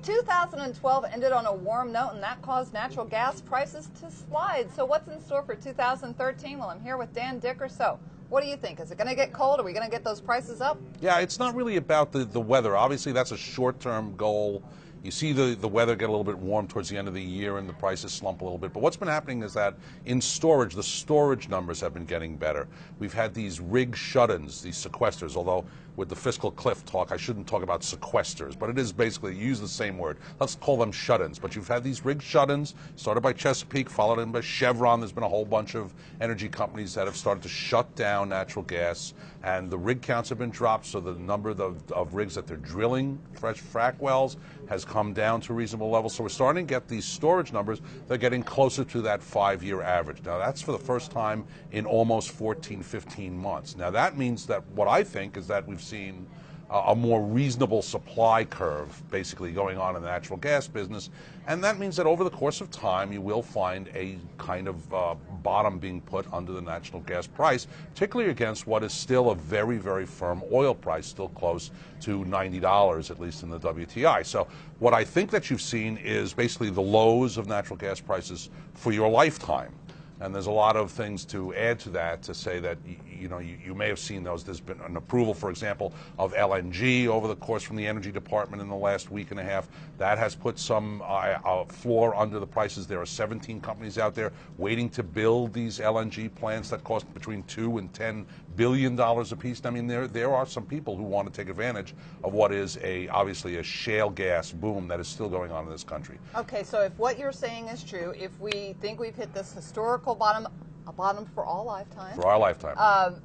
2012 ended on a warm note, and that caused natural gas prices to slide. So what's in store for 2013? Well, I'm here with Dan Dicker. So what do you think? Is it going to get cold? Are we going to get those prices up? Yeah, it's not really about the weather. Obviously, that's a short-term goal. You see the weather get a little bit warm towards the end of the year and the prices slump a little bit. But what's been happening is that in storage, the storage numbers have been getting better. We've had these rig shut-ins, these sequesters, although with the fiscal cliff talk, I shouldn't talk about sequesters, but it is basically, use the same word. Let's call them shut-ins. But you've had these rig shut-ins, started by Chesapeake, followed in by Chevron. There's been a whole bunch of energy companies that have started to shut down natural gas, and the rig counts have been dropped, so the number of rigs that they're drilling, fresh frac wells, has come down to a reasonable level. So we're starting to get these storage numbers. They're getting closer to that 5-year average. Now, that's for the first time in almost 14, 15 months. Now, that means that what I think is that we've seen a more reasonable supply curve basically going on in the natural gas business, and that means that over the course of time you will find a kind of bottom being put under the natural gas price, particularly against what is still a very, very firm oil price, still close to $90 at least in the WTI. So what I think that you've seen is basically the lows of natural gas prices for your lifetime. And there's a lot of things to add to that to say that, you may have seen those. There's been an approval, for example, of LNG over the course from the Energy Department in the last week and a half. That has put some floor under the prices. There are 17 companies out there waiting to build these LNG plants that cost between $2 and $10 billion a piece. I mean, there are some people who want to take advantage of what is obviously a shale gas boom that is still going on in this country. Okay, so if what you're saying is true, if we think we've hit this historical bottom, a bottom for all lifetime. For our lifetime.